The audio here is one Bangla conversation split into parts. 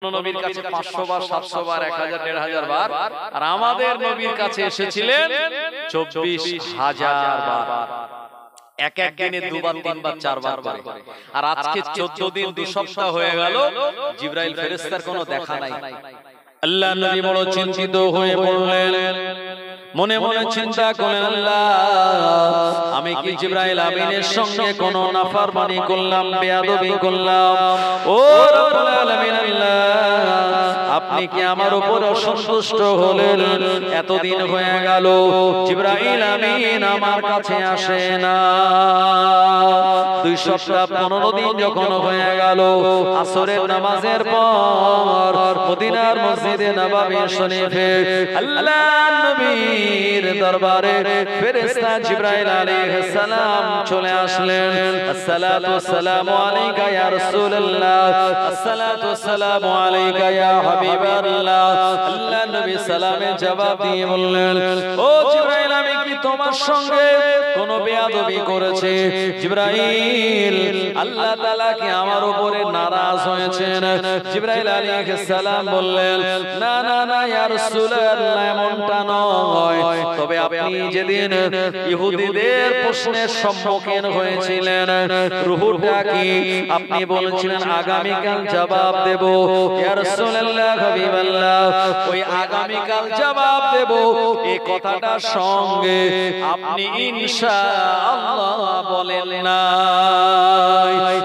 নবীর কাছে 500 বার 700 বার 1000 1500 বার, আর আমাদের নবীর কাছে এসেছিলেন 24000 বার। এক এক দিনে দুবার তিনবার চারবার করে। আর আজকে 14 দিন 2 সপ্তাহ হয়ে গেল জিবরাইল ফেরেশতার কোনো দেখা নাই। আল্লাহ নবী বড় চিন্তিত হয়ে পড়লেন, মনে মনে চিন্তা করলেন, আল্লাহ আমি কি জিবরাইল আমিনের সঙ্গে কোনো নাফরমানি করলাম, বেয়াদবি করলাম? ও রব্বুল আলামিন, আল্লাহ আপনি কি আমার উপর অসন্তুষ্ট হলেন? এতদিন হয়ে গেল জিবরাইল আমিন আমার কাছে আসে না। 2 সপ্তাহ 15 দিন যখন হয়ে গেল, আসরের নামাজের পর মদিনার মসজিদে নববী শরীফে আল্লাহর নবীর দরবারে ফেরেশতা জিবরাইল আলাইহিস সালাম চলে আসলেন। আসসালাতু ওয়াসসালামু আলাইকা ইয়া রাসূলুল্লাহ, আসসালাতু ওয়াসসালামু আলাইকা ইয়া হাবিবাল্লাহ। আল্লাহ নবী সালামের জবাব দিয়ে বললেন, ও জিবরাইল আমি কি তোমার সঙ্গে কোনো বেয়াদবি করেছি? জিবরাইল আল্লাহ তাআলা কি আমার উপরে নারাজ হয়েছেন? জিবরাইল আলাইহিস সালাম বললেন, না না না ইয়া রাসূলুল্লাহ, এমনটা নয়। তবে আপনি যেদিন ইহুদিদের প্রশ্নের সম্মুখীন হয়েছিলেন, রূহটা কি আপনি বলেছিলেন আগামী কাল জবাব দেব। ইয়া রাসূলুল্লাহ হাবিবাল্লাহ, ওই আগামী কাল জবাব দেব এই কথাটার সঙ্গে আপনি ইনশাআল্লাহ বলেন না।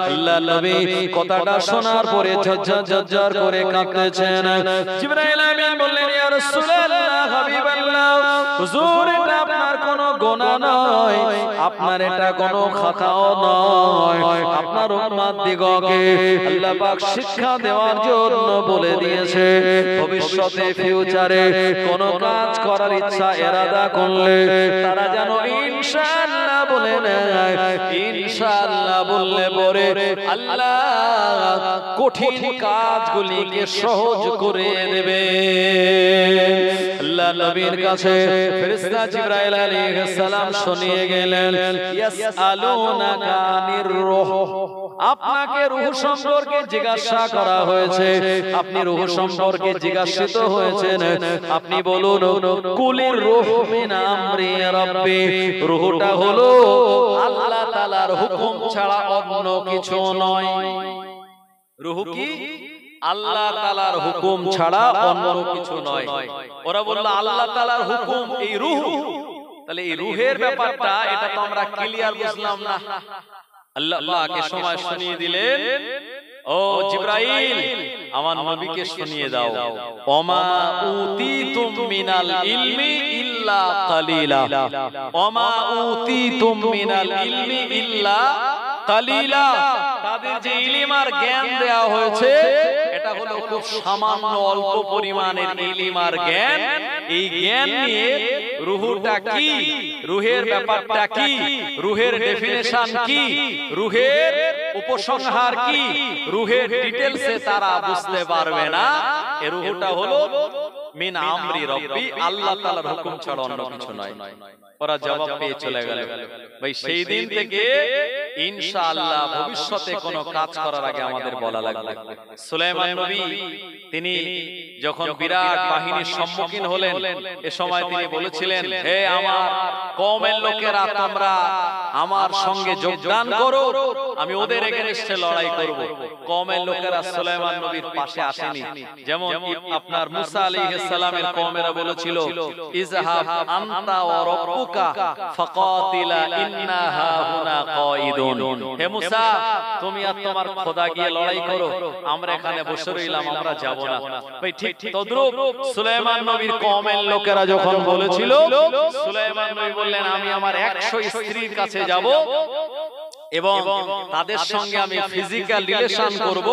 আল্লাহ নবী কথাটা শোনার পরে ঝরঝর করে কাঁদতেছেন। জিবরাইল আমিন বললেন, ইয়া রাসূলুল্লাহ হাবিবাল্লাহ, হুজুর এটা আপনার কোনো গুনাহ নয়, আপনার এটা কোনো খাতাও নয়। আপনার উম্মত দিগকে আল্লাহ পাক শিক্ষা দেওয়ার জন্য বলে দিয়েছে, ভবিষ্যতে ফিউচারে কোন কাজ করার ইচ্ছা এরাদা করলে তারা যেন ইনশাআল্লাহ বলে নেয়। ইনশাআল্লাহ বললে পরে আল্লাহ কঠিন কাজগুলিকে সহজ করে দেবে। আল্লাহ নবীর কাছে ফেরেশতা জিবরাইল আলাইহিস সালাম শুনিয়ে গেলেন, ইয়াসআলুনাকা আনির রূহ, আপনাকে রূহ সম্পর্কে জিজ্ঞাসা করা হয়েছে, আপনি রূহ সম্পর্কে জিজ্ঞাসিত হয়েছেন। আপনি বলুন, কুলির রূহ মিন আমরি রাব্বি, রূহটা হলো আল্লাহ তাআলার হুকুম ছাড়া অন্য কিছু নয়। রূহ কি? আল্লাহ তাআলার হুকুম ছাড়া অন্য কিছু নয়। ওরা বলল আল্লাহ তাআলার হুকুম এই রূহ, তাহলে এই রূহের ব্যাপারটা এটা তো আমরা ক্লিয়ার বুঝলাম না। আল্লাহ পাক এই সময় শুনিয়ে দিলেন, ও জিবরাইল আমার নবীকে শুনিয়ে দাও, ওমা উতিতুম মিনাল ইলমি ইল্লা কালিলা, ওমা উতিতুম মিনাল ইলমি ইল্লা কালিলা, তাদের যে ইলম আর জ্ঞান দেয়া হয়েছে এটা হলো খুব সামান্য অল্প পরিমাণের ইলম আর জ্ঞান। এই জ্ঞান নিয়ে রূহটা কি, রূহের ব্যাপারটা কি, রূহের ডেফিনেশন কি, রূহের উপসংহার কি, রূহের ডিটেইলসে তারা বুঝতে পারবে না। এই রূহটা হলো মিন আমরি রাব্বি, আল্লাহ তাআলার হুকুম ছাড়া অন্য কিছু নয়। ওরা জবাব পেয়ে চলে গেল। ভাই সেই দিন থেকে ইনশাআল্লাহ ভবিষ্যতে কোনো কাজ করার আগে আমাদের বলা লাগবে। সুলাইমান নবী তিনি যখন বিরাট বাহিনীর সম্মুখীন হলেন, এ সময় তিনি বলেছিলেন, হে আমার কওমের লোকেরা, তোমরা আমার সঙ্গে যোগদান করো, আমি ওদের এগেইনস্টে লড়াই করব। কওমের লোকেরা সুলাইমান নবীর পাশে আসেনি। যেমন আপনার মুসা আলাইহিস সালামের কওমেরা বলেছিল, ইযহাব আনতা ওয়া রাব্বুকা ফাকাতিলা ইন্না হাহুনা কায়িদুন, হে মুসা তুমি আর তোমার খোদা গিয়ে লড়াই করো, আমরা এখানে বসে রইলাম, আমরা যাব না। ভাই ঠিক তদ্রূপ সুলাইমান নবীর কওমের লোকেরা যখন বলেছিল, সুলাইমান নবী বললেন, আমি আমার 100 স্ত্রীর কাছে যাব এবং তাদের সঙ্গে আমি ফিজিক্যাল রিলেশন করব।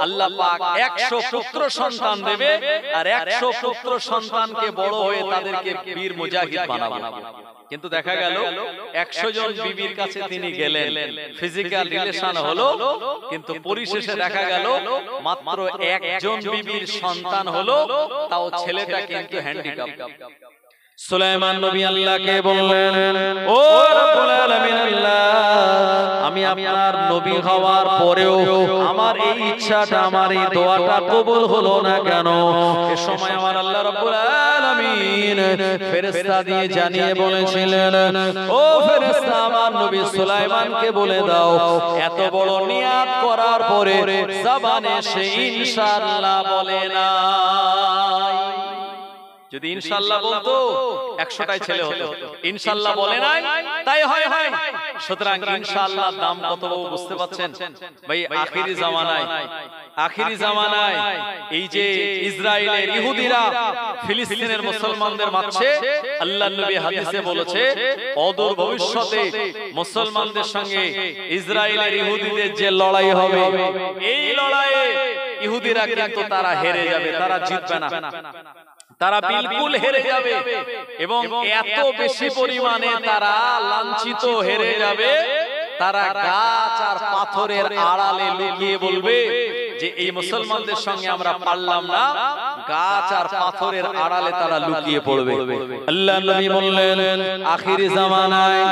আল্লাহ পাক 100 পুত্র সন্তান দেবে, আর 100 পুত্র সন্তানকে বড় হয়ে তাদেরকে বীর মুজাহিদ বানাবো। কিন্তু দেখা গেল 100 জন বিবির কাছে তিনি গেলেন, ফিজিক্যাল রিলেশন হলো, কিন্তু পরিশেষে দেখা গেল মাত্র একজন বিবির সন্তান হলো, তাও ছেলেটা কিন্তু হ্যান্ডিক্যাপ। সুলাইমান নবী আল্লাহকে বললেন, ও রব্বুল আলামিন, আল্লাহ আমি আপনার নবী হওয়ার পরেও আমার এই ইচ্ছাটা, আমার এই দোয়াটা কবুল হলো না কেন? এ সময় আমার আল্লাহ রাব্বুল আলামিন ফেরেশতা দিয়ে জানিয়ে বলেছিলেন, ও ফেরেশতা, আমার নবী সুলাইমানকে বলে দাও, এত বড় নিয়াত করার পরে জবানে সে ইনশাআল্লাহ বলে না। যদি ইনশাআল্লাহ বলতো 100টাই ছেলে হতো, ইনশাআল্লাহ বলে নাই, তাই হয়। সুতরাং ইনশাআল্লাহ দাম কত বুঝতে পাচ্ছেন ভাই? আখিরি জামানায় এই যে ইসরায়েলের ইহুদিরা ফিলিস্তিনের মুসলমানদের মারছে, আল্লাহর নবী হাদিসে বলেছে অদূর ভবিষ্যতে মুসলমানদের সঙ্গে ইসরায়েলের ইহুদিদের যে লড়াই হবে, এই লড়াইয়ে ইহুদিরা কিন্তু তারা হেরে যাবে, তারা জিতবে না, তারা বিলকুল হেরে যাবে। এবং এত বেশি পরিমাণে তারা লাঞ্ছিত হেরে যাবে, তারা গাছ আর পাথরের আড়ালে লুকিয়ে বলবে যে এই মুসলমানদের সঙ্গে আমরা পারলাম না, গাছ আর পাথরের আড়ালে তারা লুকিয়ে পড়বে। আল্লাহর নবী বললেন, আখিরি জামানায়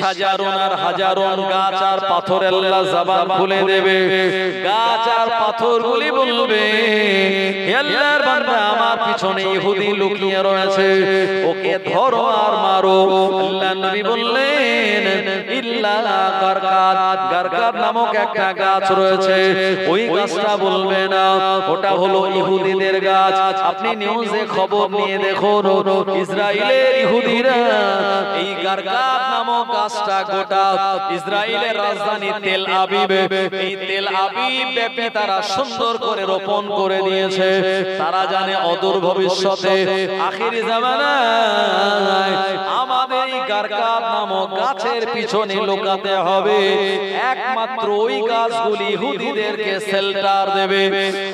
হাজারোন আর হাজারোন গাছ আর পাথর আল্লাহ জবান খুলে দেবে। গাছ আর পাথরগুলি বলবে, হে আল্লাহর বান্দা, আমার পিছনে ইহুদি লুকিয়ে রয়েছে, ওকে ধরো আর মারো। আল্লাহর নবী বললেন, ইল্লা গারকাত, গারকাত নামক একটা গাছ রয়েছে, ওই গাছটা বলবে না, ওটা হলো ইহুদিদের গাছ। আপনি নিউজে খবর নিয়ে দেখুন, ইসরায়েলের ইহুদিরা এই গারকাত নামক গাছটা গোটা ইসরায়েলের রাজধানী তেল আবিবে, এই তেল আবিব ব্যাপী তারা সুন্দর করে রোপণ করে দিয়েছে। তারা জানে অদূর ভবিষ্যতে আখিরি জামানায় আমাদের এই গারকাত নামক গাছের পিছনে লুকাতে হবে, একমাত্র ওই গাছগুলি ইহুদিদেরকে শেল্টার দেবে।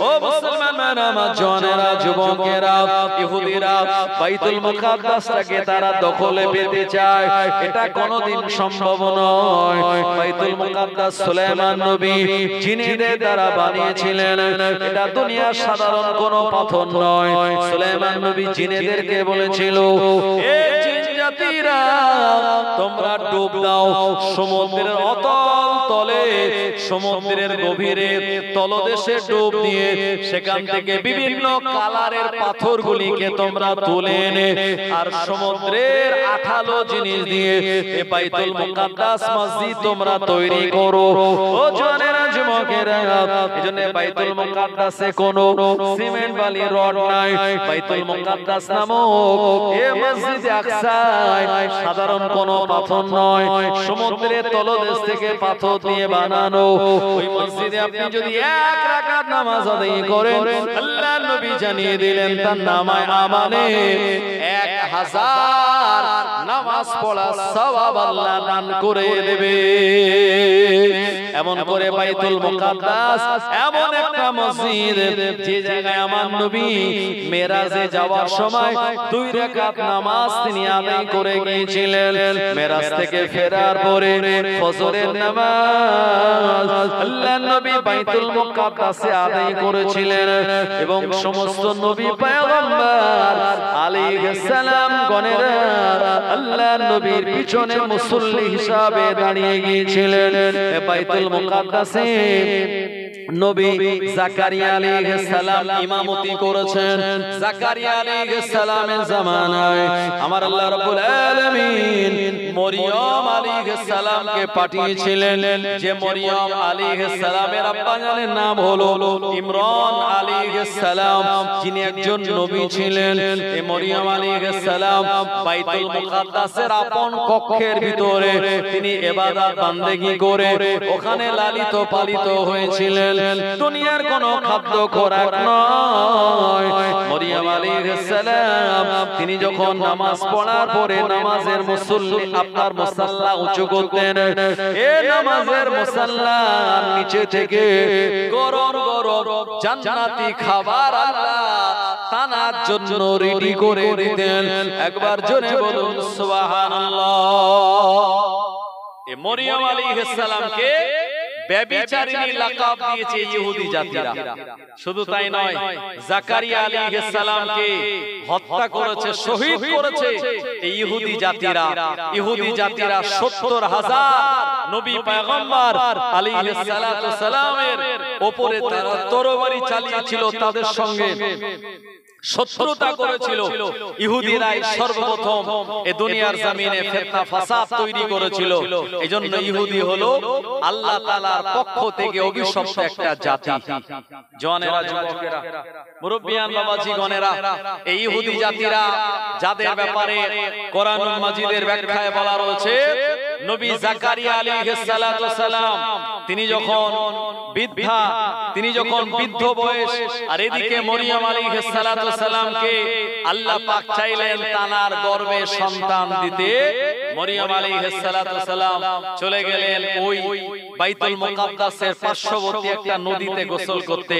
ও মুসলমান আমার জনেরা, যুবকেরা, ইহুদিরা বাইতুল মুকাদ্দাসটাকে তারা দখলে পেতে চায়, এটা কোনদিন সম্ভব নয়। বাইতুল মুকাদ্দাস সুলাইমান নবী জিনেদের দ্বারা বানিয়েছিলেন, এটা দুনিয়ার সাধারণ কোনো পাথর নয়। সুলাইমান নবী জিনেদেরকে বলেছিল, এ জিন জাতিরা, তোমরা ডুব দাও সমুদ্রের অতল তলে, সমুদ্রের গভীরে তলদেশে ডুব দিয়ে সেখান থেকে বিভিন্ন কালারের পাথরগুলিকে তোমরা তুলে এনে আর সমুদ্রের আঠালো জিনিস দিয়ে বাইতুল মুকাদ্দাস মসজিদ তোমরা তৈরি করো। ও জনেরা, যুবকেরা, এজন্য বাইতুল মুকাদ্দাসে কোনো সিমেন্ট বালি রড নাই। বাইতুল মুকাদ্দাস নামক এই মসজিদে আকসায় সাধারণ কোনো পাথর নয়, সমুদ্রের তলদেশ থেকে পাথর দিয়ে বানানো। ওই মসজিদে আপনি যদি এক রাকাত নামাজ আদায় করেন, আল্লাহর নবী জানিয়ে দিলেন তার নামায় আমানে 1000 নামাজ পড়া সওয়াব আল্লাহ দান করে দেবে। এমন করে বাইতুল মুকাদ্দাস এমন একটা মসজিদ, যে জায়গায় আমার নবী মেরাজে যাওয়ার সময় 2 রাকাত নামাজ তিনি আদায় করে গিয়েছিলেন। মেরাজ থেকে ফেরার পরে ফজরের নামাজ আল্লাহর নবী বাইতুল মুকাদ্দাসে আদায় করেছিলেন এবং সমস্ত নবী পয়গম্বর আলাইহিস সালাম গণেরা আল্লাহর নবীর পিছনে মুসল্লি হিসাবে দাঁড়িয়ে গিয়েছিলেন। বাইতুল মুকাদ্দাসে নবী জাকারিয়া আলাইহিস সালাম ইমামতি করেছেন। জাকারিয়া আলাইহিস সালামের জামানায় আমার আল্লাহ রাব্বুল আলামিন মরিয়ম আলাইহিস সালামকে পাঠিয়েছিলেন, যে মরিয়ম আলাইহিস সালামের আব্বা জানের নাম হলো ইমরান আলাইহিস সালাম, যিনি একজন নবী ছিলেন। এই মরিয়ম আলাইহিস সালাম বাইতুল মুকাদ্দাসের আপন কক্ষের ভিতরে তিনি ইবাদত বান্দেগি করে ওখানে লালিত পালিত হয়েছিলেন। দুনিয়ার কোনো খাদ্য খোরাক নয়। মরিয়ম আলাইহিস সালাম তিনি যখন নামাজ পড়ার পরে নামাজের মুসল্লি আপনার মুসাল্লা উঁচু করতেন, এই নামাজের মুসাল্লার নিচে থেকে গরম গরম জান্নাতি খাবার আল্লাহ তানার জন্য রেডি করে দিতেন। একবার জোরে বলুন সুবহানাল্লাহ। এই মরিয়ম আলাইহিস সালামকে ব্যভিচারিণী লাকাব দিয়েছে ইহুদি জাতিরা। শুধু তাই নয়, জাকারিয়া আলাইহিস সালামকে হত্যা করেছে, শহীদ করেছে এই ইহুদি জাতিরা। ইহুদি জাতিরা 70,000 নবী পয়গম্বর আলাইহিস সালাতু সালামের উপরে তারা তরবারি চালিয়েছিল, তাদের সঙ্গে শত্রুতা করেছিল। ইহুদিরাই সর্বপ্রথম এই দুনিয়ার জমিনে ফিতনা ফাসাদ তৈরি করেছিল। এজন্য ইহুদি হলো আল্লাহ তাআলার পক্ষ থেকে অভিশপ্ত একটা জাতি। জওয়ানেরা, যুবকেরা, মুরব্বিয়ান, বাবাজি গণেরা, এই ইহুদি জাতিরা যাদের ব্যাপারে কোরআনুল মাজিদের ব্যাখ্যায় বলা রয়েছে, নবী জাকারিয়া আলাইহিস সালাতু সালাম তিনি যখন বৃদ্ধ বয়স, আর এদিকে মরিয়ম আলাইহিস সালাতু সালামকে আল্লাহ পাক চাইলেন তানার গর্ভে সন্তান দিতে। মরিয়ম আলাইহিস সালাতু সালাম চলে গেলেন ওই বাইতুল মুকাদ্দাসের পার্শ্ববর্তী একটা নদীতে গোসল করতে।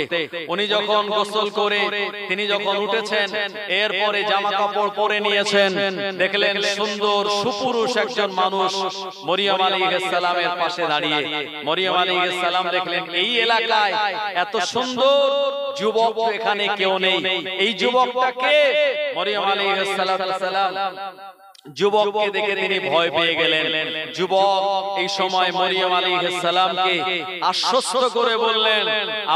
উনি যখন গোসল করে তিনি যখন উঠেছেন, এরপরে জামা কাপড় পরে নিয়েছেন, দেখলেন সুন্দর সুপুরুষ একজন মানুষ মরিয়ম আলাইহিস সালামের পাশে দাঁড়িয়ে। মরিয়ম আলাইহিস সালাম দেখলেন এই এলাকায় এত সুন্দর যুবক এখানে কেউ নেই, এই যুবকটা কে? মরিয়ম আলাইহিস সালাম যুবককে দেখে তিনি ভয় পেয়ে গেলেন। যুবক এই সময় মরিয়ম আলাইহিস সালামকে আশ্বস্ত করে বললেন,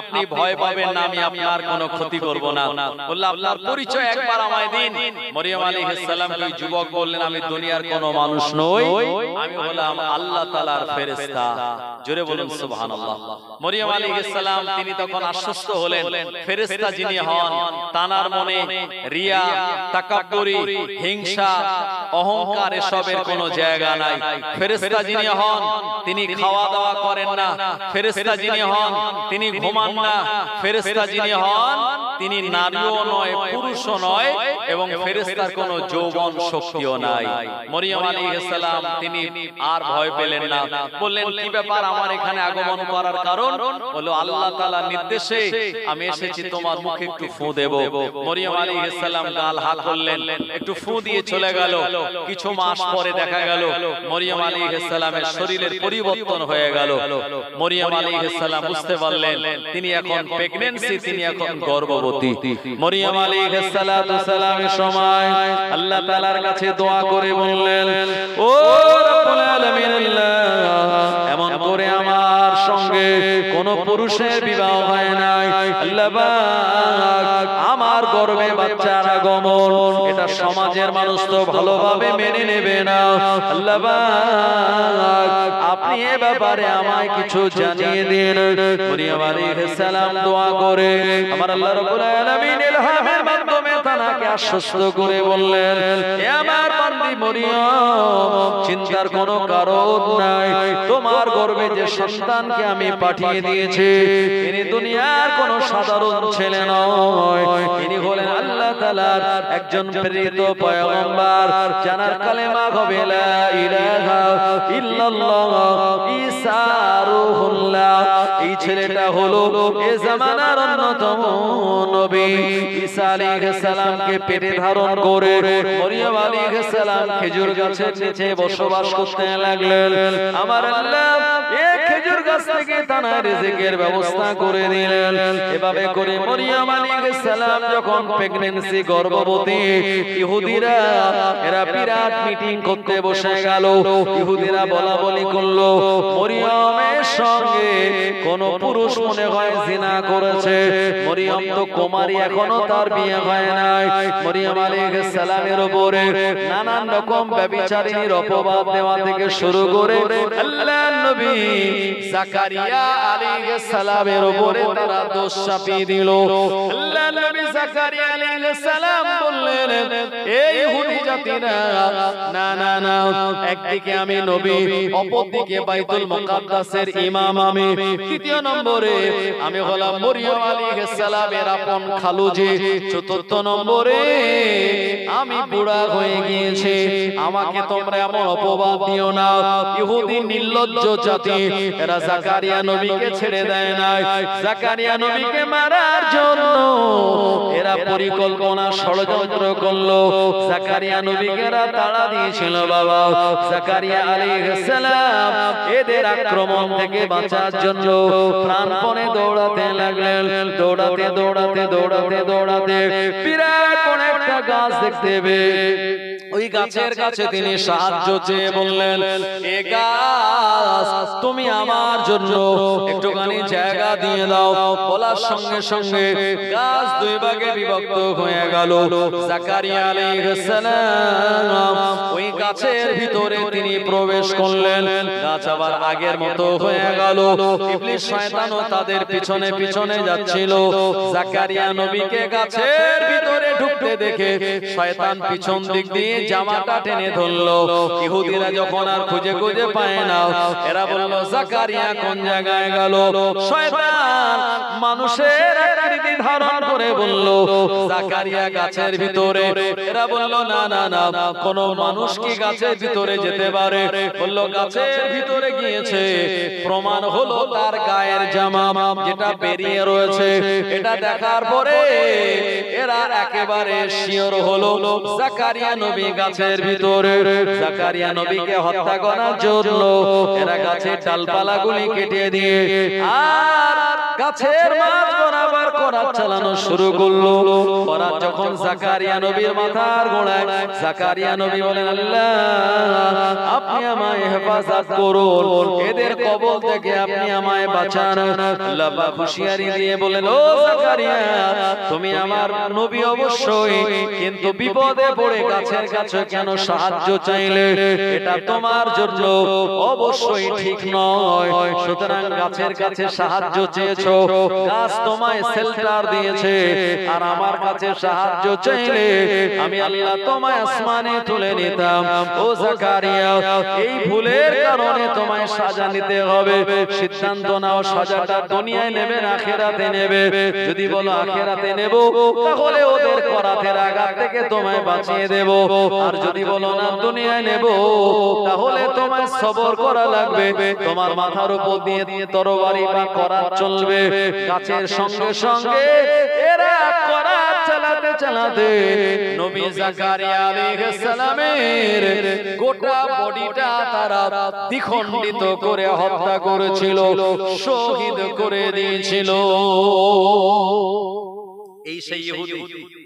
আপনি ভয় পাবেন না, আমি আপনার কোনো ক্ষতি করব না। বলল, আপনার পরিচয় একবার আমায় দিন। মরিয়ম আলাইহিস সালাম ওই যুবক বললেন, আমি দুনিয়ার কোনো মানুষ নই, আমি হলাম আল্লাহ তাআলার ফেরেশতা। জোরে বলুন সুবহানাল্লাহ। মরিয়ম আলাইহিস সালাম তিনি তখন আশ্বস্ত হলেন, ফেরেশতা যিনি হন তানার মনে রিয়া, তাকাব্বুরি, হিংসা, অহংকার এসবের কোনো জায়গা নাই। ফেরেশতা যিনি হন তিনি খাওয়া দাওয়া করেন না। ফেরেশতা যিনি হন তিনি ঘুমান না। ফেরেশতা যিনি হন তিনি নারীও নয়, পুরুষও নয়, এবং ফেরেশতার কোনো যৌবন শক্তিও নাই। মরিয়ম আলাইহিস সালাম তিনি আর ভয় পেলেন না। বললেন, কি ব্যাপার, আমার এখানে আগমন করার কারণ? বলল, আল্লাহ তাআলার নির্দেশে আমি এসেছি, তোমার মুখে একটু ফু দেব। মরিয়ম আলাইহিস সালাম গাল হাত করলেন, একটু ফু দিয়ে চলে গেল। কিছু মাস পরে দেখা গেল মরিয়ম আলাইহিস সালামের শরীরের পরিবর্তন হয়ে গেল। মরিয়ম আলাইহিস সালাম বুঝতে পারলেন তিনি এখন প্রেগন্যান্সি, তিনি এখন গর্ভবতী। মরিয়ম আলাইহিস সালামের সময় আল্লাহ তাআলার কাছে দোয়া করে বললেন, ও রব্বুল আলামিন, এমন করে আমার সঙ্গে কোন পুরুষের বিবাহ হয় নাই, আল্লাহ পাক আমার গর্ভে বাচ্চার আগমন, এটা সমাজের মানুষ তো ভালোভাবে মেনে নেবে না, আল্লাহ পাক আপনি এ ব্যাপারে আমায় কিছু জানিয়ে দিন। মরিয়ম আলাইহিস সালাম দোয়া করে আমার আল্লাহ রাব্বুল আলামিন ইলহামের মাধ্যমে তাকে আশ্বস্ত করে বললেন, হে আমার বান্দি মরিয়ম, চিন্তার কোনো কারণ নাই, তোমার গর্ভে যে সন্তানকে আমি পাঠিয়ে দিয়েছি তিনি দুনিয়ার কোনো সাধারণ ছেলে নয়, তিনি হলেন আল্লাহ তাআলার একজন প্রেরিত পয়গম্বর, যার কালেমা হবে লা ইলাহা ইল্লাল্লাহ, ঈসা রূহুল্লাহ। এই ছেলেটা হলো এ জামানার অন্যতম নবী। ঈসা আলাইহিস সালামকে পেটে ধারণ করে মরিয়ম আলাইহিস সালাম খেজুর গাছের নিচে বসবাস করতে লাগলেন। আমার আল্লাহ এই খেজুর গাছ থেকে তার রিজিকের ব্যবস্থা করে দিলেন। এভাবে করে মরিয়ম আলাইহিস সালাম যখন প্রেগন্যান্সি, গর্ভবতী, ইহুদিরা এরা বিরাট মিটিং করতে বসে গেল। ইহুদিরা বলা বলি করলো, মরিয়মের সঙ্গে কোন পুরুষ মনে হয় জিনা করেছে। মরিয়ম তো কুমারী, এখনো তার বিয়ে হয় নাই। মরিয়ম আলাইহিস সালামের উপরে নানান রকম ব্যভিচারিণীর অপবাদ দেওয়া থেকে শুরু করে আল্লাহর নবী জাকারিয়া আলাইহিস সালামের উপরে তারা দোষ চাপিয়ে দিল। আল্লাহর নবী জাকারিয়া আলাইহিস সালাম বললেন, এই ইহুদি জাতিরা, না না না, একদিকে আমি নবী, অপরদিকে বাইতুল মুকাদ্দাসের ইমাম আমি, তৃতীয় নম্বরে আমি হলাম মরিয়ম আলাইহিস সালামের আপন খালুজি, চতুর্থ নম্বরে আমি বুড়া হয়ে গিয়েছি, আমাকে তোমরা এমন অপবাদ দিও না। ইহুদি নির্লজ্জ জাতি, এরা জাকারিয়া নবীকে ছেড়ে দেয় না, জাকারিয়া নবীকে মারার জন্য এরা পরিকল্পনা ষড়যন্ত্র করলো জাকারিয়া নবীকে তাড়া দিয়েছিল বাবা জাকারিয়া আলাইহিস সালাম এদের আক্রমণ থেকে বাঁচার জন্য প্রাণপণে দৌড়াতে লাগলেন দৌড়াতে দৌড়াতে দৌড়াতে দৌড়াতে বিরাট কোন একটা গাছ দেখতে পেয়ে ওই গাছের কাছে তিনি সাহায্য চেয়ে বললেন এ গাছ তুমি আমার জন্য একটুখানি জায়গা দিয়ে দাও বলার সঙ্গে সঙ্গে গাছ দুই ভাগে বিভক্ত হয়ে গেল জাকারিয়া আলাইহিস সালাম ওই গাছের ভিতরে তিনি প্রবেশ করলেন গাছ আবার আগের মতো হয়ে গেল ইবলিস শয়তানও তাদের পিছনে পিছনে যাচ্ছিল জাকারিয়া নবীকে গাছের ভিতরে ঢুকতে দেখে শয়তান পিছন দিক দিয়ে জামাটা টেনে ধরলো ইহুদিরা যখন আর খুঁজে খুঁজে পায় না এরা বলল জাকারিয়া কোন জায়গায় গেল শয়তান মানুষের আকৃতি ধারণ করে বলল জাকারিয়া গাছের ভিতরে এরা বলল না না না কোন মানুষ কি গাছের ভিতরে যেতে পারে বলল গাছের ভিতরে গিয়েছে প্রমাণ হলো তার গায়ের জামা যেটা বেরিয়ে রয়েছে এটা দেখার পরে এরা একেবারে শিওর হলো জাকারিয়া নবী গাছের ভিতরে জাকারিয়া নবীকে হত্যা করার জন্য এরা গাছের ডালপালাগুলি কেটে দিয়ে আর গাছের মাঝ বরাবর করাত চালানো শুরু করলো করাত যখন জাকারিয়া নবীর মাথার গোড়ায় জাকারিয়া নবী বলেন আল্লাহ আপনি আমায় হেফাজত করুন এদের কবল থেকে আপনি আমায় বাঁচান আল্লাহ পাক হুঁশিয়ারি দিয়ে বলেন ও জাকারিয়া তুমি আমার নবী অবশ্যই কিন্তু বিপদে পড়ে গাছের কাছে কেন সাহায্য চাইলে এটা তোমার জন্য অবশ্যই ঠিক নয় সুতরাং গাছের কাছে সাহায্য চেয়েছো গাছ তোমায় শেল্টার দিয়েছে আর আমার কাছে সাহায্য চাইলে আমি আল্লাহ তোমায় আসমানে তুলে নিতাম ও জাকারিয়া এই ভুলের কারণে তোমায় সাজা নিতে হবে সিদ্ধান্ত নাও সাজাটা দুনিয়ায় নেবে না আখিরাতে নেবে যদি বলো আখিরাতে নেব তাহলে ওদের করাতের আঘাত থেকে তোমায় বাঁচিয়ে দেব আর যদি বলো না দুনিয়ায় নেব তাহলে তোমায় সবর করা লাগবে তোমার মাথার উপর দিয়ে তরবারি বা করাত চলবে গাছের সঙ্গে সঙ্গে এরা করাত চালাতে চালাতে নবী জাকারিয়া আলাইহিস সালামের গোটা বডিটা তারা দ্বিখণ্ডিত করে হত্যা করেছিল শহীদ করে দিয়েছিল এই সেই ইহুদি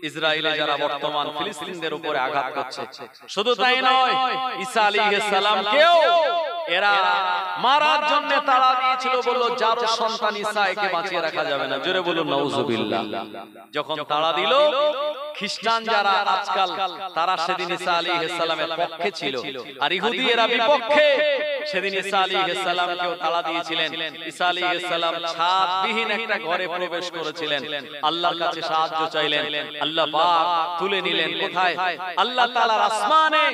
ইসরায়েলে যারা বর্তমান ফিলিস্তিনদের উপরে আঘাত করছে শুধু তাই নয় ঈসা আলাইহিস সালামকেও এরা মারার জন্য তাড়া দিয়েছিল বলল যার সন্তান ঈসা একে বাঁচিয়ে রাখা যাবে না জোরে বলুন নাউজুবিল্লাহ যখন তাড়া দিল খ্রিস্টান যারা আজকাল তারা সেদিন ঈসা আলাইহিস সালামের পক্ষে ছিল আর ইহুদিরা বিপক্ষে সেদিন ঈসা আলাইহিস সালামকেও তাড়া দিয়েছিলেন ঈসা আলাইহিস সালাম ছাদবিহীন একটা ঘরে প্রবেশ করেছিলেন আল্লাহর কাছে সাহায্য চাইলেন আল্লাহ পাক তুলে নিলেন কোথায় আল্লাহ তাআলার আসমানে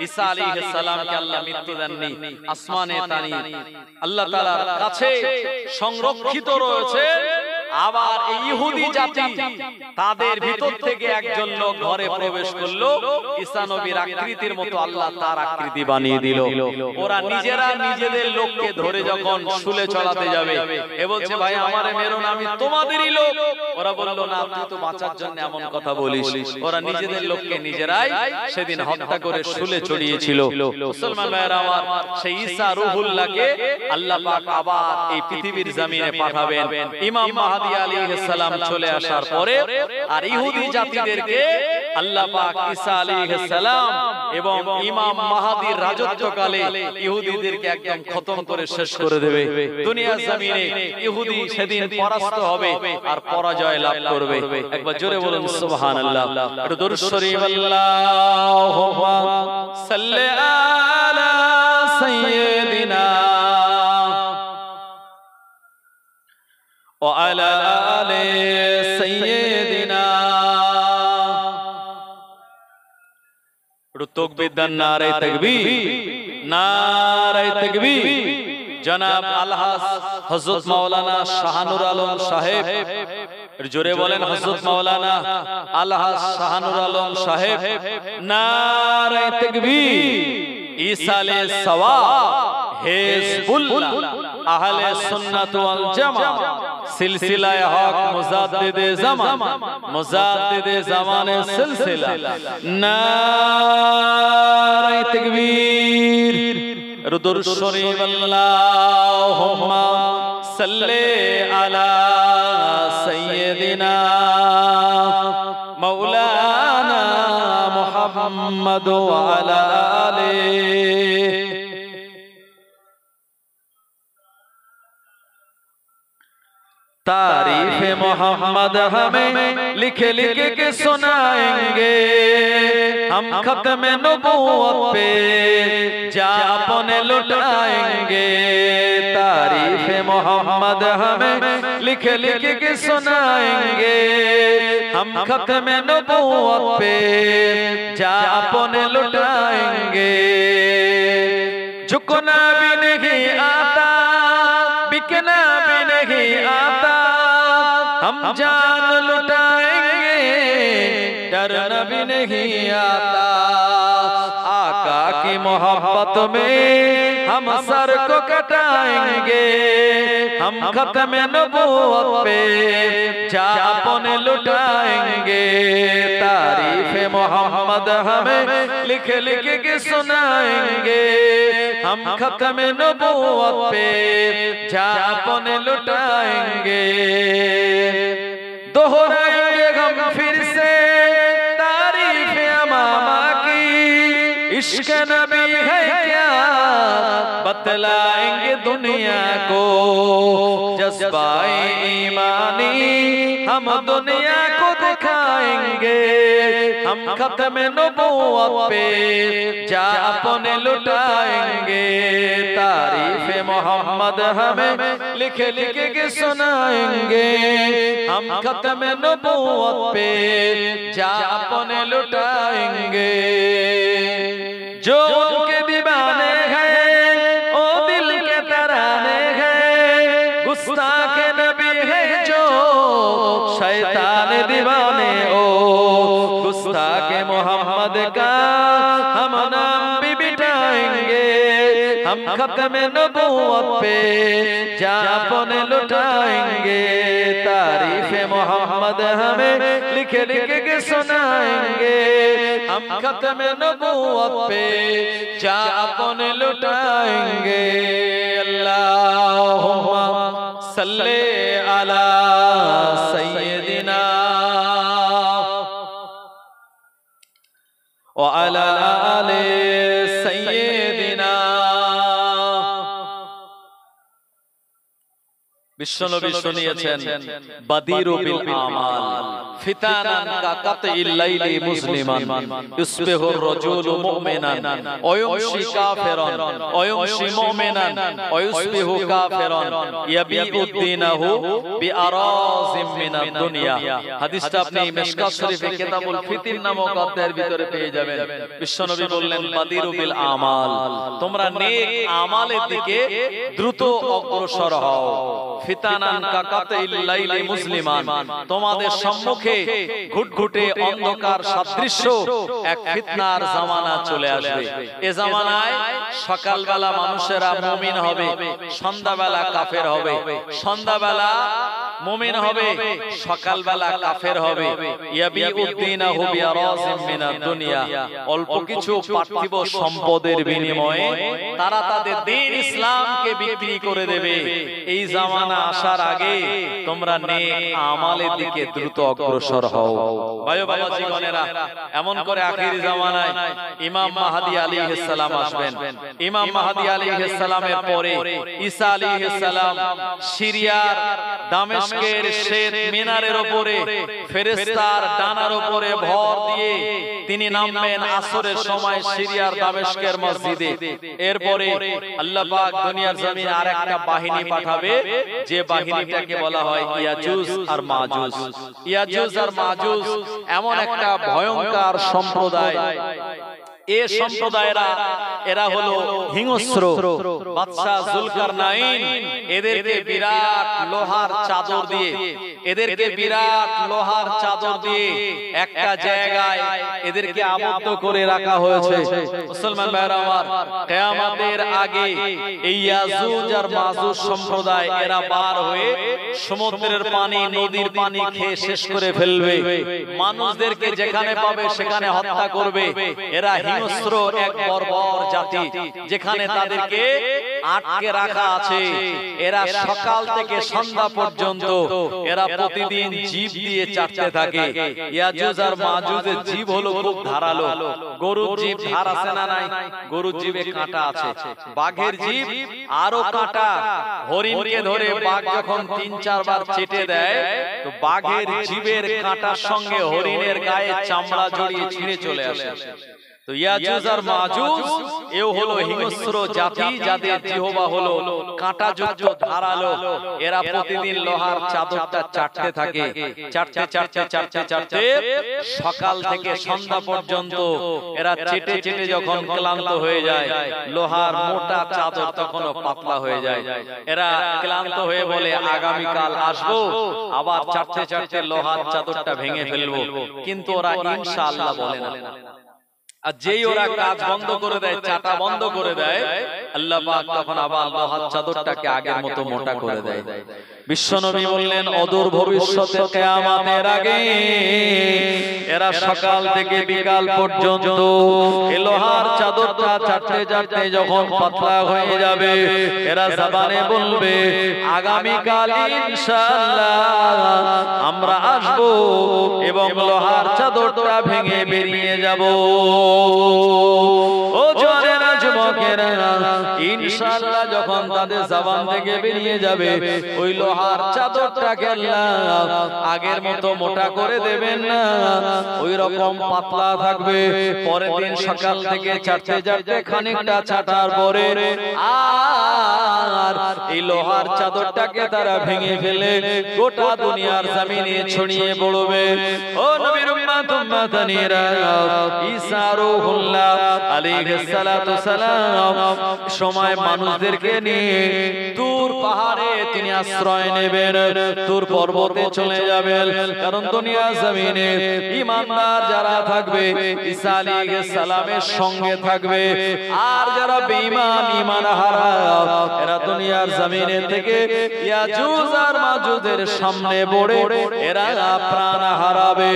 ঈসা আলাইহিস সালামকে আল্লাহ মৃত্যু দেননি আসমানে তানি আল্লাহ তাআলার কাছে সংরক্ষিত রয়েছে আবার এই ইহুদি জাতি তাদের ভিতর থেকে একজন লোক ঘরে প্রবেশ করলো ঈসা নবীর আকৃতির মতো আল্লাহ তার আকৃতি বানিয়ে দিল ওরা নিজেরা নিজেদের লোককে ধরে যখন শুলে চলাতে যাবে এ বলছে ভাই আমারে মেরো না আমি তোমাদেরই লোক ওরা বলল না তুই তো বাঁচার জন্য এমন কথা বলিস ওরা নিজেদের লোককে নিজেরাই সেদিন হত্যা করে শুলে চড়িয়েছিল মুসলমান ভাইরা আমার সেই ঈসা রূহুল্লাহকে আল্লাহ পাক আবার এই পৃথিবীর জমিনে পাঠাবেন ইমাম মাহদী আলাইহিস সালাম চলে আসার পরে আর ইহুদি জাতিদেরকে আল্লাহ পাক ঈসা আলাইহিস সালাম এবং ইমাম মাহদীর রাজত্বকালে ইহুদিদেরকে একদম খতম করে শেষ করে দেবে দুনিয়ার জমিনে ইহুদি সেদিন পরাস্ত হবে আর পরাজয় লাভ করবে একবার জোরে বলুন সুবহানাল্লাহ একটু দরুদ শরীফ আল্লাহুম্মা সাল্লি আলা সাইয়্যিদিনা وعلى آل سيدنا তাকবীর দান নারে তাকবীর নারে তাকবীর জনাব আলহাজ হযরত মাওলানা শাহানুর আলম সাহেব জোরে বলেন হযরত মাওলানা আলহাজ শাহানুর আলম সাহেব নারে তাকবীর ইসালে সওয়াব হিজবুল্লাহ আহলে সুন্নাত ওয়াল জামাত সিলসিলায়ে হক মুজাদ্দিদে জামান মুজাদ্দিদে জামানের সিলসিলা নারে তাকবীর দুরূদ শরীফ আল্লাহুম্মা সাল্লি আলা সাইয়্যিদিনা মাওলানা মুহাম্মদ ওয়া আলা আলিহি तारीफ मोहम्मद हमें लिख लिख के सुनाएंगे हम खत्म नबूवत पे जा अपने लुटाएंगे तारीफ मोहम्मद हमें लिख लिख के सुनाएंगे हम खत्म नबूवत पे जा अपने लुटाएंगे झुकना भी नहीं आता बिकना भी नहीं आता हम जान लुटाएंगे डरना भी नहीं आता आका की मोहब्बत में हम सर को कटाएंगे हम खत्म नबूवत पे जा अपने लुटाएंगे तारीफ मोहम्मद हमें लिख लिख के सुनाएंगे हम खत्म नबूवत पे जा अपने लुटाएंगे दोहराएंगे हम फिर से तारीफ अमामा की इश्क नबी है क्या बतलाएंगे दुनिया को जज्बाए ईमानी हम दुनिया को दिखाएंगे हम खत्म नबूवत पे जा अपने लुटाएंगे तारीफ मोहम्मद हमें लिख लिख के सुनाएंगे हम खत्म नबूवत पे जा अपने लुटाएंगे जो उनके दीवाने हैं ओ दिल के तराने हैं गुस्ताख नबी है जो शैतान दीवाने ओ गुस्ताख मोहम्मद का हम नाम भी बिठाएंगे हम खत्म नबूवत पे जा अपने लुटाएंगे तारीफ मोहम्मद हमें लिख लिख के सुनाएंगे हम खत्म नबूवत पे जा अपने लुटाएंगे अल्लाहुम्मा सल्ले अला सय्यिदिना व अला आले सय्यिदिना বিশ্বনবী শুনিয়েছেন বাদিরু বিল আমাল ফিতানান কা কাতিল লাইলি মুসলিমান ইসবিহুর রাজুলু মুমিনান ওয়া ইউমশি কাফিরান ওয়া ইউমশি মুমিনান ওয়া ইসবিহু কাফিরান ইয়াবিউদ্দিনাহু বিআরাজিম মিনাদ দুনিয়া হাদিসটা আপনি মিশকাত শরীফে কিতাবুল ফিতিন নামক অধ্যায়ের ভিতরে পেয়ে যাবেন বিশ্বনবী বললেন বাদিরু বিল আমাল তোমরা নেক আমালের দিকে দ্রুত অগ্রসর হও ফিতানান কা কাতিল লাইলি মুসলিমান তোমাদের সম্মুখে ঘুটঘুটে অন্ধকার সদৃশ্য এক ফিতনার জামানা চলে আসবে এই জামানায় সকালবেলা মানুষেরা মুমিন হবে সন্ধ্যাবেলা কাফের হবে সন্ধ্যাবেলা মুমিন হবে সকালবেলা কাফের হবে ইয়াবিউদ্দিনাহু বিআরাজিম মিনাদ দুনিয়া অল্প কিছু পার্থিব সম্পদের বিনিময়ে তারা তাদের দ্বীন ইসলামকে বিক্রি করে দেবে এই জামানা আসার আগে তোমরা নেক আমালের দিকে দ্রুত অগ্রসর হও ভাই বাবা জীবনেরা এমন করে আখির জামানায় ইমাম মাহদী আলাইহিস সালাম আসবেন ইমাম মাহদী আলাইহিস সালামের পরে ঈসা আলাইহিস সালাম সিরিয়ার দামেস্কের শ্বেত মিনারের উপরে ফেরেশতার ডানার উপরে ভর দিয়ে তিনি নামবেন আসরের সময় সিরিয়ার দামেস্কের মসজিদে এরপরে আল্লাহ পাক দুনিয়ার জমিনে আরেকটা বাহিনী পাঠাবে যে বাহিনীটাকে বলা হয় ইয়াজুজ আর মাজুজ ইয়াজুজ আর মাজুজ এমন একটা ভয়ঙ্কর সম্প্রদায় এ সম্প্রদায়েরা এরা হলো হিংস্র। বাদশা জুলকারনাইন এদেরকে বিরাট লোহার চাদর দিয়ে একটা জায়গায় এদেরকে আবদ্ধ করে রাখা হয়েছে। মুসলমান ভাইরা আমার, কিয়ামতের আগে এই ইয়াজুজ আর মাজুজ সম্প্রদায় এরা বার হয়ে সমুদ্রের পানি, নদীর পানি খেয়ে শেষ করে ফেলবে। মানুষদেরকে যেখানে পাবে সেখানে হত্যা করবে। এরা হিংস্র এক বর্বর জাতি, যেখানে তাদেরকে আটকে রাখা আছে। এরা সকাল থেকে সন্ধ্যা পর্যন্ত এরা প্রতিদিন জীব দিয়ে চাটতে থাকে। ইয়াজুজ আর মাজুজের জীব হলো খুব ধারালো। গরুর জীব ধার আছে না নাই? গরুর জীবে কাঁটা আছে। বাঘের জীব আরো কাঁটা। হরিণকে ধরে বাঘ যখন ৩-৪ বার চেটে দেয়, তো বাঘের জীবের কাঁটার সঙ্গে হরিণের গায়ে চামড়া জড়িয়ে ছিঁড়ে চলে আসে। তো ইয়াজুজ আর মাজুজ এও হলো হিংস্র জাতি, যাদের জিহ্বা হলো কাঁটাযুক্ত, ধারালো। এরা প্রতিদিন লোহার চাদরটা চাটতে থাকে। চাটতে সকাল থেকে সন্ধ্যা পর্যন্ত এরা চেটে চেটে যখন ক্লান্ত হয়ে যায়, লোহার মোটা চাদর তখনও পাতলা হয়ে যায়। এরা ক্লান্ত হয়ে বলে, আগামীকাল আসবো, আবার চাটতে লোহার চাদরটা ভেঙে ফেলবো। কিন্তু ওরা ইনশাআল্লাহ বলে না। আর যেই ওরা কাজ বন্ধ করে দেয়, চাটা বন্ধ করে দেয়, আল্লাহ পাক তখন আবার লোহার চাদরটাকে আগের মতো মোটা করে দেয়। বিশ্বনবী বললেন, অদূর ভবিষ্যতে কিয়ামতের আগে এরা সকাল থেকে বিকাল পর্যন্ত এই লোহার চাদরটা চাটতে যখন পাতলা হয়ে যাবে, এরা জবানে বলবে, আগামীকাল ইনশাআল্লাহ আমরা আসবো এবং লোহার চাদরটা ভেঙে বেরিয়ে যাব। ও জওয়ানেরা, যুবকেরা, ইনশাআল্লাহ যখন তাদের জবান থেকে বেরিয়ে যাবে, ওই লোহার চাদরটাকে আল্লাহ আগের মতো মোটা করে দেবেন না, ওই রকম পাতলা থাকবে। পরের দিন সকাল থেকে চাটতে খানিকটা চাটার পরে আর এই লোহার চাদরটাকে তারা ভেঙে ফেলে গোটা দুনিয়ার জমিনে ছড়িয়ে পড়বে। ও নবীর উম্মত উম্মতানিরা, ঈসা রূহুল্লাহ আলাইহিস সালাতু সালাম সময় মানুষদেরকে নিয়ে তুর পাহাড়ে তিনি আশ্রয় নেবেন, তুর পর্বতে চলে যাবেন। কারণ দুনিয়া জমিনে ঈমানদার যারা থাকবে ঈসা আলাইহিস সালামের সঙ্গে থাকবে, আর যারা বেঈমান ঈমান হারা এরা দুনিয়ার জমিনে থেকে ইয়াজুজ আর মাজুজের সামনে পড়ে এরা প্রাণ হারাবে।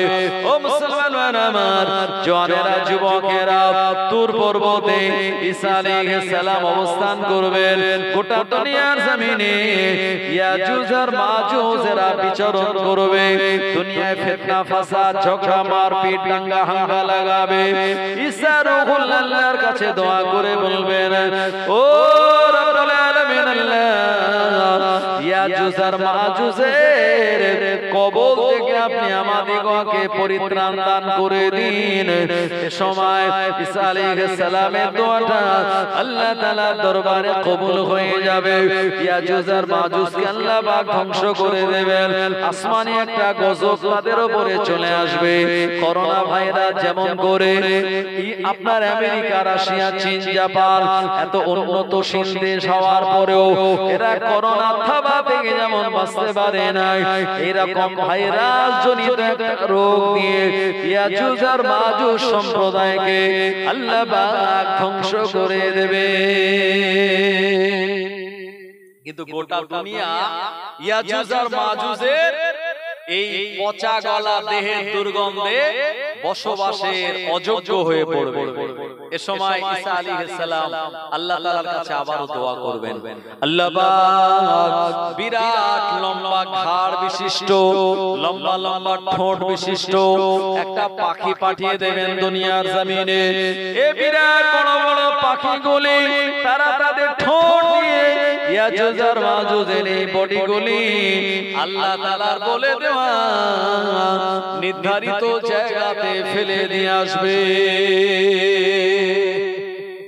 ও মুসলমান আমার, জওয়ানেরা, যুবকেরা, তুর পর্বতে ঈসা আলাইহিস সালাম অবস্থান করবেন। গোটা দুনিয়ার জমিনে ইয়াজুজ আর মাজুজেরা বিচরণ করবে। দুনিয়ায় ফিতনা ফাসাদ, ঝগড়া, মারপিট, দাঙ্গা হাঙ্গা লাগাবে। ঈসা রূহুল্লাহ আল্লাহর কাছে দোয়া করে বলবেন, ও রব্বুল আলামিন আল্লাহ, ইয়াজুজ আর মাজুজের কবল থেকে আপনি আমাদিগকে পরিত্রাণ দান করে দিন। এ সময় ঈসা আলাইহিস সালামের দোয়াটা আল্লাহ তাআলার দরবারে কবুল হয়ে যাবে। ইয়াজুজ আর মাজুজকে আল্লাহ পাক ধ্বংস করে দেবেন। আসমানে একটা গজব তাদের উপরে চলে আসবে। করোনা ভাইরাস যেমন করে আপনার আমেরিকা, রাশিয়া, চীন, জাপান এত উন্নতশীল দেশ হওয়ার পরেও এরা করোনা থাবা থেকে যেমন বাঁচতে পারে না, এরকম ভাইরাস জনিত একটা রোগ নিয়ে ইয়াজুজ আর মাজুজ সম্প্রদায়কে আল্লাহ পাক ধ্বংস করে দেবে। কিন্তু গোটা দুনিয়া ইয়াজুজ আর মাজুজের এই পচা গলা দেহের দুর্গন্ধে বসবাসের অযোগ্য হয়ে পড়বে। এ সময় ঈসা আলাইহিস সালাম আল্লাহ তাআলার কাছে আবারো দোয়া করবেন, আল্লাহ পাক বিরাট লম্বা ঘাড় বিশিষ্ট, লম্বা লম্বা ঠোঁট বিশিষ্ট একটা পাখি পাঠিয়ে দেবেন দুনিয়ার জমিনে। এই বিরাট বড় বড় পাখিগুলি তারা তাদের ঠোঁট দিয়ে ইয়াজুজ আর মাজুজের এই বডিগুলি আল্লাহ তাআলার বলে দেওয়া নির্ধারিত জায়গাতে ফেলে দিয়ে আসবে।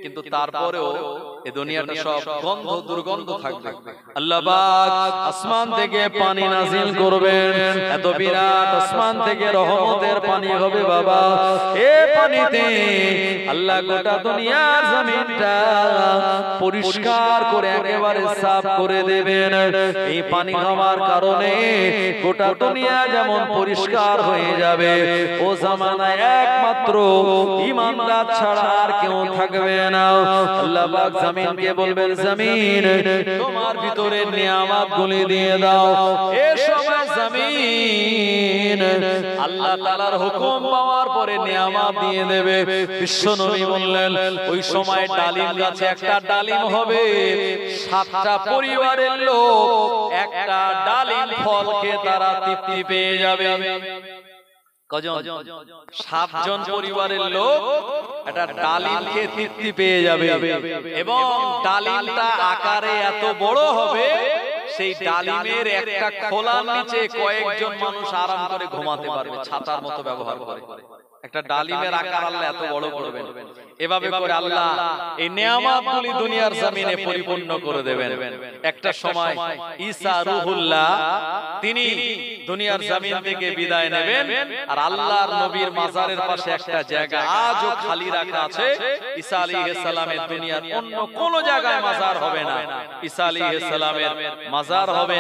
কিন্তু তারপরেও এই দুনিয়াটা সব গন্ধ দুর্গন্ধ থাকবে। আল্লাহ পাক আসমান থেকে পানি নাজিল করবেন, এত বিরাট আসমান থেকে রহমতের পানি হবে বাবা। এই পানিতে আল্লাহ গোটা দুনিয়ার জমিনটা পরিষ্কার করে একেবারে সাফ করে দেবেন। এই পানি হওয়ার কারণে গোটা দুনিয়া যেমন পরিষ্কার হয়ে যাবে, ও জামানায় একমাত্র ঈমানদার ছাড়া আর কেউ থাকবে না। আল্লাহ পাক জমিনকে বলবেন, জমিন তোমার ভিতরে নিয়ামতগুলি দিয়ে দাও। এই সময় জমিন আল্লাহ তাআলার হুকুম পাওয়ার পরে নিয়ামত দিয়ে দেবে। বিশ্বনবী বললেন, ওই সময় ডালিম গাছে একটা ডালিম হবে, 7টা পরিবারের লোক একটা ডালিম ফলকে তারা তৃপ্তি পেয়ে যাবে। কজন? 7 জন পরিবারের লোক একটা ডালিম খেয়ে তৃপ্তি পেয়ে যাবে, এবং ডালিমটা আকারে এত বড় হবে, সেই ডালিমের একটা খোলার নিচে কয়েকজন মানুষ আরাম করে ঘুমাতে পারবে, ছাতার মতো ব্যবহার করে। একটা ডালিমের আকার আল্লাহ এত বড় করবেন। এভাবে করে আল্লাহ এই নিয়ামতগুলি দুনিয়ার জমিনে পরিপূর্ণ করে দেবেন। একটা সময় ঈসা রূহুল্লাহ তিনি দুনিয়ার জমিন থেকে বিদায় নেবেন, আর আল্লাহর নবীর মাজারের পাশে একটা জায়গা আজও খালি রাখা আছে। ঈসা আলাইহিস সালামের দুনিয়ার অন্য কোন জায়গায় মাজার হবে না, ঈসা আলাইহিস সালামের মাজার হবে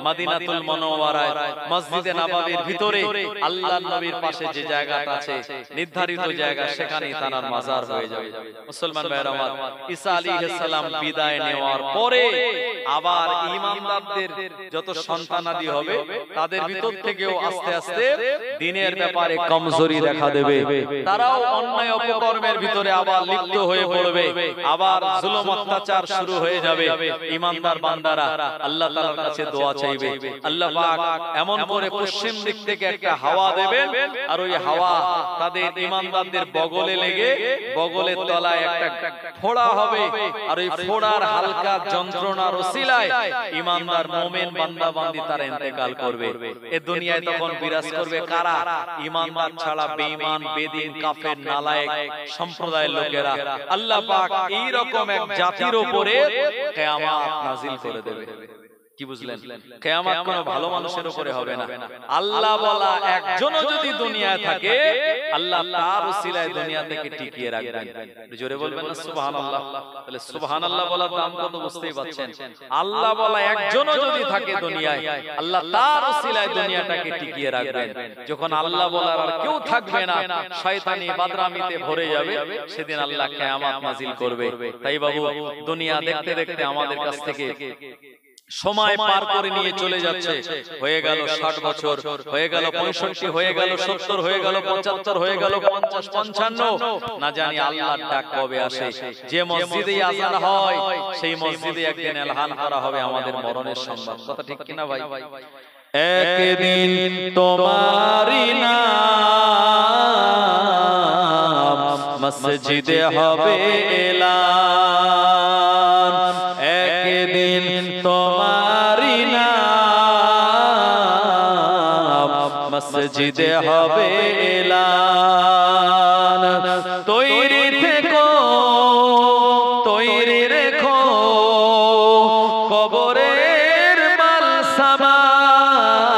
মদিনাতুল মুনাওয়ারায় মসজিদে নববীর ভিতরে আল্লাহর নবীর পাশে যে জায়গাটা আছে নির্ধারিত জায়গা, সেখানেই তার মাজার হয়ে যাবে। মুসলমান ভাইরা আমার, ঈসা আলাইহিস সালাম বিদায় নেওয়ার পরে আবার ঈমানদারদের যত সন্তানাদি হবে তাদের ভিতর থেকেও আস্তে আস্তে দ্বীনের ব্যাপারে কমজোরি দেখা দেবে, তারাও অন্যায় অপকর্মের ভিতরে আবার লিপ্ত হয়ে পড়বে, আবার জুলুম অত্যাচার শুরু হয়ে যাবে। ঈমানদার বান্দারা আল্লাহ তাআলার কাছে দোয়া চাইবে, আল্লাহ পাক এমন করে পশ্চিম দিক থেকে একটা হাওয়া দেবেন, আর ওই হাওয়া তাদের ঈমানদারদের বগলে লেগে বগলের তলায় একটা ফোড়া হবে, আর ওই ফোড়ার হালকা যন্ত্রণার ওসিলায় ঈমানদার মুমিন বান্দা বান্দি তারা ইন্তেকাল করবে। এই দুনিয়ায় তখন বিরাজ করবে কারা? ঈমানদার ছাড়া বেঈমান, বেদিন, কাফের, নালায়েক সম্প্রদায়ের লোকেরা। আল্লাহ পাক এই রকম এক জাতির উপরে কিয়ামত নাজিল করে দেবে। কি বুঝলেন? কিয়ামত কোনো ভালো মানুষের উপরে হবে না। আল্লাহ বলা একজনও যদি দুনিয়ায় থাকে, আল্লাহ তার ওসিলায় দুনিয়া থেকে টিকিয়ে রাখবেন। জোরে বলবেন না সুবহানাল্লাহ? তাহলে সুবহানাল্লাহ বলার দাম কত বুঝতেই পাচ্ছেন। আল্লাহ বলা একজনও যদি থাকে দুনিয়ায়, আল্লাহ তার ওসিলায় দুনিয়াটাকে টিকিয়ে রাখবেন। যখন আল্লাহ বলার আর কেউ থাকবে না, শয়তানি বাদরামিতে ভরে যাবে, সেদিন আল্লাহ কিয়ামত নাজিল করবে। তাই বাবু, দুনিয়া দেখতে দেখতে আমাদের কাছ থেকে সময় পার করে নিয়ে চলে যাচ্ছে। হয়ে গেল 60 বছর, হয়ে গেল 65, হয়ে গেল 70, হয়ে গেল 75, হয়ে গেল 50, 55, না জানি আল্লাহর ডাক কবে আসে। যে মসজিদে আযান হয় সেই মসজিদে একদিন এলান করা হবে আমাদের মরণের সংবাদ। কথা ঠিক কিনা ভাই? একদিন তোমারই নাম মসজিদে হবে এলান, একদিন তোমারই নাম মসজিদে হবে এলান। তৈরি থেকো, তৈরি রেখো কবরের মাল সামান,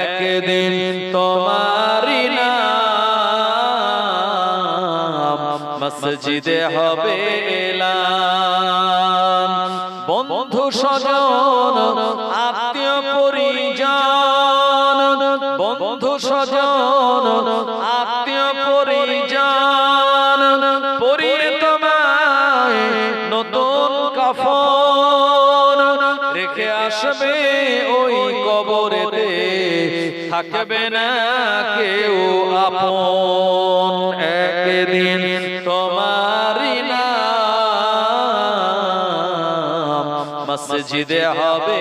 একদিন তোমারই নাম মসজিদে হবে এলান। বন্ধু স্বজন আত্মীয় পরিজন, বন্ধু স্বজন আত্মীয় পরিজন পরিয়ে তোমায় নতুন কাফন রেখে আসবে ওই কবরেতে, থাকবে না কেউ আপন। একদিন তোমারই নাম মসজিদে হবে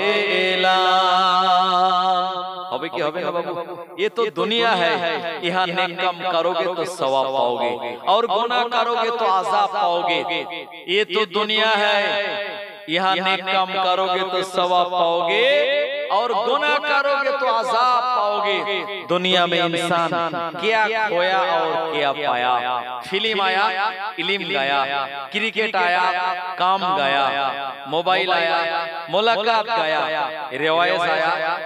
এলান। হবে কি হবে না বাবু? ये तो दुनिया है, यहाँ नेक काम करोगे तो सवाब पाओगे और गुनाह करोगे तो अज़ाब पाओगे। ये तो दुनिया है, यहाँ नेक काम करोगे तो सवाब पाओगे और गुनाह करोगे तो अज़ाब पाओगे। दुनिया में इंसान क्या खोया और क्या पाया। फिल्म आया, इल्म गया, क्रिकेट आया, काम गया, मोबाइल आया, मुलाकात गया, रिवायत आया,